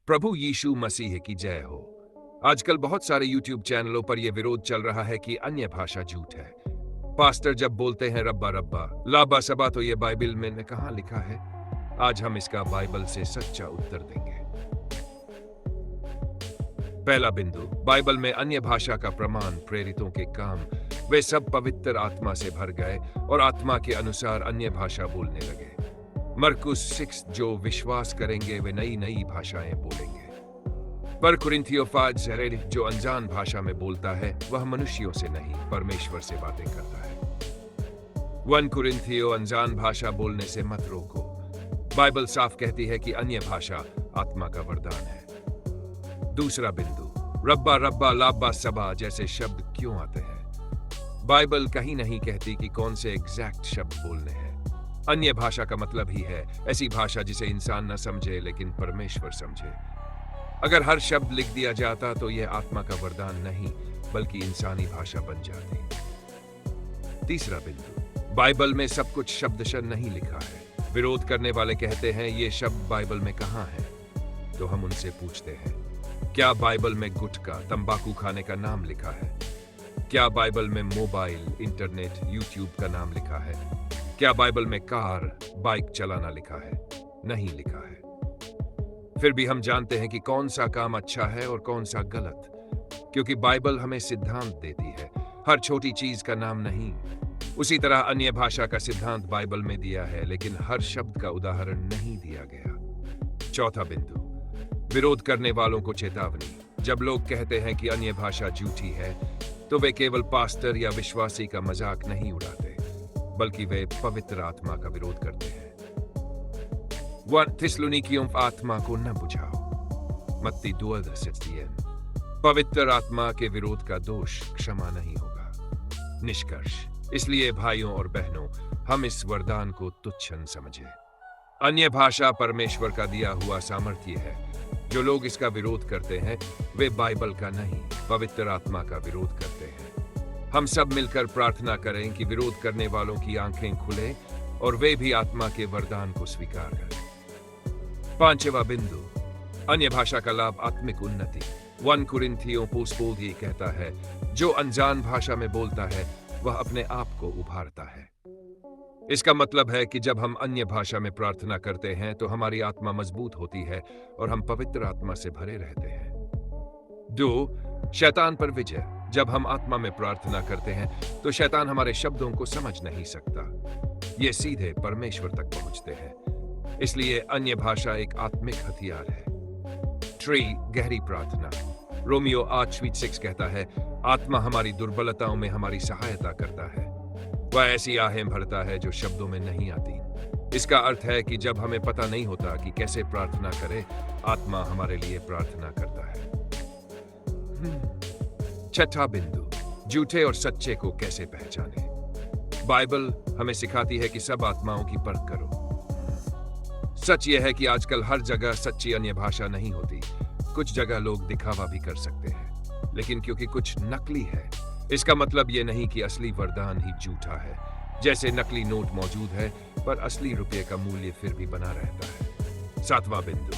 प्रभु यीशु मसीह की जय हो। आजकल बहुत सारे YouTube चैनलों पर यह विरोध चल रहा है कि अन्य भाषा झूठ है। पास्टर जब बोलते हैं रब्बा रब्बा लाबा सबा तो ये बाइबल में कहाँ लिखा है? आज हम इसका बाइबल से सच्चा उत्तर देंगे। पहला बिंदु, बाइबल में अन्य भाषा का प्रमाण प्रेरितों के काम। वे सब पवित्र आत्मा से भर गए और आत्मा के अनुसार अन्य भाषा बोलने लगे। मरकुस 6, जो विश्वास करेंगे वे नई नई भाषाएं बोलेंगे। पर कुरिन्थियों 5, जो अनजान भाषा में बोलता है वह मनुष्यों से नहीं परमेश्वर से बातें करता है। 1 कुरिन्थियों, अनजान भाषा बोलने से मत रोको। बाइबल साफ कहती है कि अन्य भाषा आत्मा का वरदान है। दूसरा बिंदु, रब्बा रब्बा लाब्बा सबा जैसे शब्द क्यों आते हैं? बाइबल कहीं नहीं कहती कि कौन से एग्जैक्ट शब्द बोलने हैं। अन्य भाषा का मतलब ही है ऐसी भाषा जिसे इंसान न समझे लेकिन परमेश्वर समझे। अगर हर शब्द लिख दिया जाता तो यह आत्मा का वरदान नहीं बल्कि इंसानी भाषा बन जाती। तीसरा बिंदु, बाइबल में सब कुछ शब्दशः नहीं लिखा है। विरोध करने वाले कहते हैं ये शब्द बाइबल में कहाँ है? तो हम उनसे पूछते हैं, क्या बाइबल में गुटखा तंबाकू खाने का नाम लिखा है? क्या बाइबल में मोबाइल, इंटरनेट, यूट्यूब का नाम लिखा है? क्या बाइबल में कार, बाइक चलाना लिखा है? नहीं लिखा है। फिर भी हम जानते हैं कि कौन सा काम अच्छा है और कौन सा गलत, क्योंकि बाइबल हमें सिद्धांत देती है, हर छोटी चीज का नाम नहीं। उसी तरह अन्य भाषा का सिद्धांत बाइबल में दिया है लेकिन हर शब्द का उदाहरण नहीं दिया गया। चौथा बिंदु, विरोध करने वालों को चेतावनी। जब लोग कहते हैं कि अन्य भाषा झूठी है तो वे केवल पास्टर या विश्वासी का मजाक नहीं उड़ाते बल्कि वे पवित्र आत्मा का विरोध करते हैं। 1 थिस्सलुनीकियों, आत्मा को न बुझाओ। मत्ती 2:16। पवित्र आत्मा के विरोध का दोष क्षमा नहीं होगा। निष्कर्ष, इसलिए भाइयों और बहनों, हम इस वरदान को तुच्छ न समझें। अन्य भाषा परमेश्वर का दिया हुआ सामर्थ्य है। जो लोग इसका विरोध करते हैं वे बाइबल का नहीं पवित्र आत्मा का विरोध करते हैं। हम सब मिलकर प्रार्थना करें कि विरोध करने वालों की आंखें खुले और वे भी आत्मा के वरदान को स्वीकार करें। पांचवा बिंदु, अन्य भाषा का लाभ आत्मिक उन्नति। 1 कुरिन्थियों पोस्पोल ये कहता है, जो अनजान भाषा में बोलता है वह अपने आप को उभारता है। इसका मतलब है कि जब हम अन्य भाषा में प्रार्थना करते हैं तो हमारी आत्मा मजबूत होती है और हम पवित्र आत्मा से भरे रहते हैं। 2 शैतान पर विजय। जब हम आत्मा में प्रार्थना करते हैं तो शैतान हमारे शब्दों को समझ नहीं सकता। ये सीधे परमेश्वर तक पहुंचते हैं। इसलिए अन्य भाषा एक आत्मिक हथियार है। 3 गहरी प्रार्थना। रोमियो 8:6 कहता है, आत्मा हमारी दुर्बलताओं में हमारी सहायता करता है। वह ऐसी आहें भरता है जो शब्दों में नहीं आती। इसका अर्थ है कि जब हमें पता नहीं होता कि कैसे प्रार्थना करें, आत्मा हमारे लिए प्रार्थना करता है। छठा बिंदु, झूठे और सच्चे को कैसे पहचाने। बाइबल हमें सिखाती है कि सब आत्माओं की परख करो। सच यह है कि आजकल हर जगह सच्ची अन्य भाषा नहीं होती। कुछ जगह लोग दिखावा भी कर सकते हैं, लेकिन क्योंकि कुछ नकली है इसका मतलब यह नहीं कि असली वरदान ही झूठा है। जैसे नकली नोट मौजूद है पर असली रुपये का मूल्य फिर भी बना रहता है। 7वां बिंदु,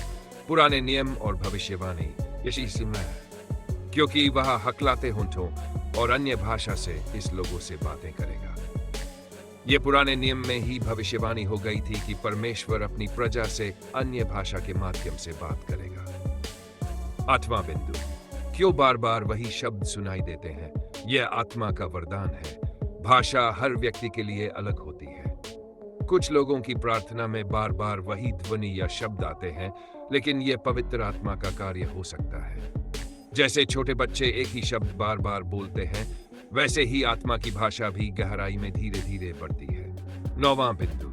पुराने नियम और भविष्यवाणी। यीशु में क्योंकि वह हकलाते होंठों और अन्य भाषा से इस लोगों से बातें करेगा। ये पुराने नियम में ही भविष्यवाणी हो गई थी कि परमेश्वर अपनी प्रजा से अन्य भाषा के माध्यम से बात करेगा। 8वां बिंदु, क्यों बार बार वही शब्द सुनाई देते हैं? यह आत्मा का वरदान है। भाषा हर व्यक्ति के लिए अलग होती है। कुछ लोगों की प्रार्थना में बार बार वही ध्वनि या शब्द आते हैं, लेकिन यह पवित्र आत्मा का कार्य हो सकता है। जैसे छोटे बच्चे एक ही शब्द बार बार बोलते हैं, वैसे ही आत्मा की भाषा भी गहराई में धीरे धीरे बढ़ती है। 9वां बिंदु,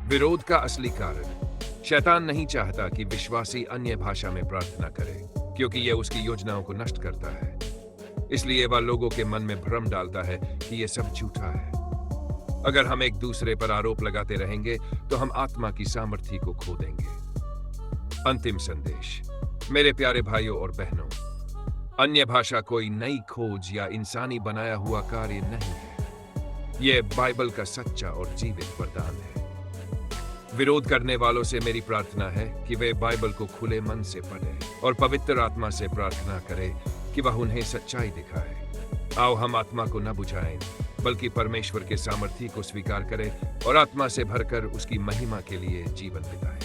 विरोध का असली कारण। शैतान नहीं चाहता कि विश्वासी अन्य भाषा में प्रार्थना करे, क्योंकि यह उसकी योजनाओं को नष्ट करता है। इसलिए वह लोगों के मन में भ्रम डालता है कि यह सब झूठा है। अगर हम एक दूसरे पर आरोप लगाते रहेंगे तो हम आत्मा की सामर्थ्य को खो देंगे। अंतिम संदेश, मेरे प्यारे भाइयों और बहनों, अन्य भाषा कोई नई खोज या इंसानी बनाया हुआ कार्य नहीं है। यह बाइबल का सच्चा और जीवित वरदान है। विरोध करने वालों से मेरी प्रार्थना है कि वे बाइबल को खुले मन से पढ़ें और पवित्र आत्मा से प्रार्थना करें कि वह उन्हें सच्चाई दिखाए। आओ हम आत्मा को न बुझाएं, बल्कि परमेश्वर के सामर्थ्य को स्वीकार करें और आत्मा से भरकर उसकी महिमा के लिए जीवन बिताएं।